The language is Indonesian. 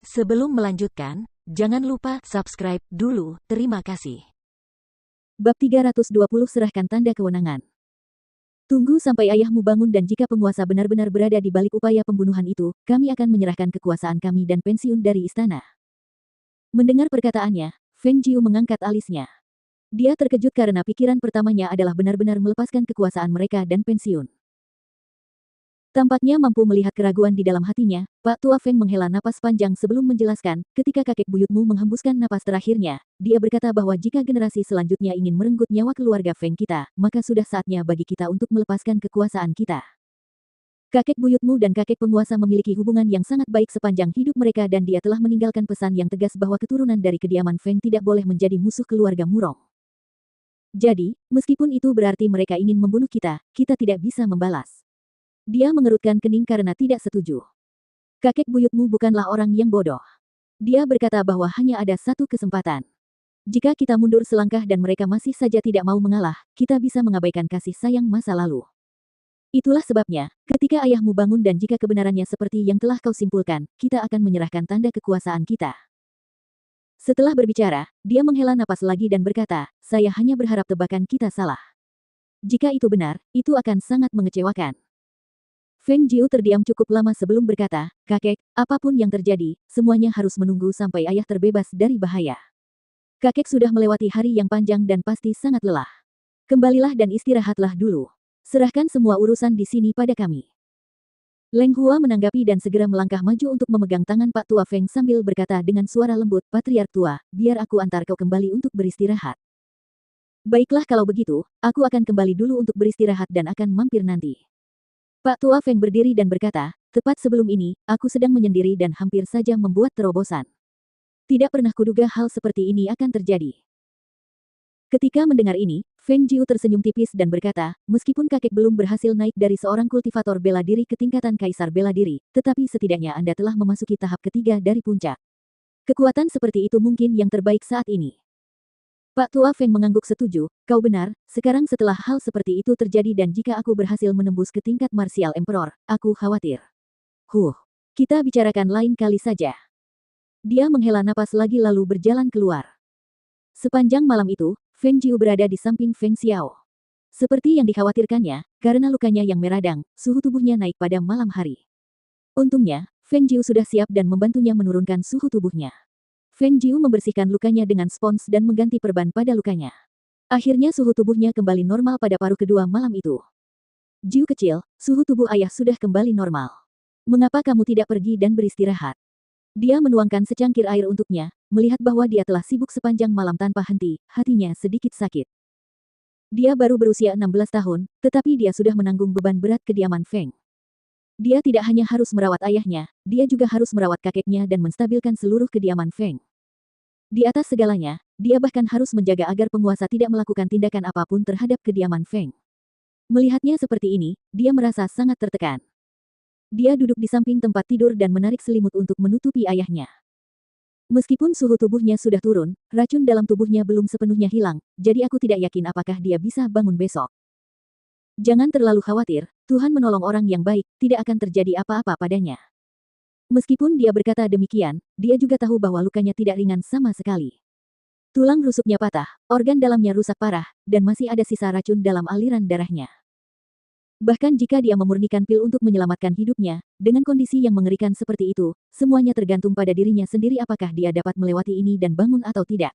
Sebelum melanjutkan, jangan lupa subscribe dulu. Terima kasih. Bab 320 Serahkan tanda kewenangan. Tunggu sampai ayahmu bangun dan jika penguasa benar-benar berada di balik upaya pembunuhan itu, kami akan menyerahkan kekuasaan kami dan pensiun dari istana. Mendengar perkataannya, Feng Jiu mengangkat alisnya. Dia terkejut karena pikiran pertamanya adalah benar-benar melepaskan kekuasaan mereka dan pensiun. Tampaknya mampu melihat keraguan di dalam hatinya, Pak Tua Feng menghela napas panjang sebelum menjelaskan, ketika kakek buyutmu menghembuskan napas terakhirnya, dia berkata bahwa jika generasi selanjutnya ingin merenggut nyawa keluarga Feng kita, maka sudah saatnya bagi kita untuk melepaskan kekuasaan kita. Kakek buyutmu dan kakek penguasa memiliki hubungan yang sangat baik sepanjang hidup mereka dan dia telah meninggalkan pesan yang tegas bahwa keturunan dari kediaman Feng tidak boleh menjadi musuh keluarga Murong. Jadi, meskipun itu berarti mereka ingin membunuh kita, kita tidak bisa membalas. Dia mengerutkan kening karena tidak setuju. Kakek buyutmu bukanlah orang yang bodoh. Dia berkata bahwa hanya ada satu kesempatan. Jika kita mundur selangkah dan mereka masih saja tidak mau mengalah, kita bisa mengabaikan kasih sayang masa lalu. Itulah sebabnya, ketika ayahmu bangun dan jika kebenarannya seperti yang telah kau simpulkan, kita akan menyerahkan tanda kekuasaan kita. Setelah berbicara, dia menghela napas lagi dan berkata, saya hanya berharap tebakan kita salah. Jika itu benar, itu akan sangat mengecewakan. Feng Jiu terdiam cukup lama sebelum berkata, kakek, apapun yang terjadi, semuanya harus menunggu sampai ayah terbebas dari bahaya. Kakek sudah melewati hari yang panjang dan pasti sangat lelah. Kembalilah dan istirahatlah dulu. Serahkan semua urusan di sini pada kami. Leng Hua menanggapi dan segera melangkah maju untuk memegang tangan Pak Tua Feng sambil berkata dengan suara lembut, Patriark Tua, biar aku antar kau kembali untuk beristirahat. Baiklah kalau begitu, aku akan kembali dulu untuk beristirahat dan akan mampir nanti. Pak Tua Feng berdiri dan berkata, tepat sebelum ini, aku sedang menyendiri dan hampir saja membuat terobosan. Tidak pernah kuduga hal seperti ini akan terjadi. Ketika mendengar ini, Feng Jiu tersenyum tipis dan berkata, meskipun kakek belum berhasil naik dari seorang kultivator bela diri ke tingkatan kaisar bela diri, tetapi setidaknya Anda telah memasuki tahap ketiga dari puncak. Kekuatan seperti itu mungkin yang terbaik saat ini. Pak Tua Feng mengangguk setuju, kau benar, sekarang setelah hal seperti itu terjadi dan jika aku berhasil menembus ke tingkat Martial Emperor, aku khawatir. Kita bicarakan lain kali saja. Dia menghela napas lagi lalu berjalan keluar. Sepanjang malam itu, Feng Jiu berada di samping Feng Xiao. Seperti yang dikhawatirkannya, karena lukanya yang meradang, suhu tubuhnya naik pada malam hari. Untungnya, Feng Jiu sudah siap dan membantunya menurunkan suhu tubuhnya. Feng Jiu membersihkan lukanya dengan spons dan mengganti perban pada lukanya. Akhirnya suhu tubuhnya kembali normal pada paruh kedua malam itu. Jiu kecil, suhu tubuh ayah sudah kembali normal. Mengapa kamu tidak pergi dan beristirahat? Dia menuangkan secangkir air untuknya, melihat bahwa dia telah sibuk sepanjang malam tanpa henti, hatinya sedikit sakit. Dia baru berusia 16 tahun, tetapi dia sudah menanggung beban berat kediaman Feng. Dia tidak hanya harus merawat ayahnya, dia juga harus merawat kakeknya dan menstabilkan seluruh kediaman Feng. Di atas segalanya, dia bahkan harus menjaga agar penguasa tidak melakukan tindakan apapun terhadap kediaman Feng. Melihatnya seperti ini, dia merasa sangat tertekan. Dia duduk di samping tempat tidur dan menarik selimut untuk menutupi ayahnya. Meskipun suhu tubuhnya sudah turun, racun dalam tubuhnya belum sepenuhnya hilang, jadi aku tidak yakin apakah dia bisa bangun besok. Jangan terlalu khawatir, Tuhan menolong orang yang baik, tidak akan terjadi apa-apa padanya. Meskipun dia berkata demikian, dia juga tahu bahwa lukanya tidak ringan sama sekali. Tulang rusuknya patah, organ dalamnya rusak parah, dan masih ada sisa racun dalam aliran darahnya. Bahkan jika dia memurnikan pil untuk menyelamatkan hidupnya, dengan kondisi yang mengerikan seperti itu, semuanya tergantung pada dirinya sendiri apakah dia dapat melewati ini dan bangun atau tidak.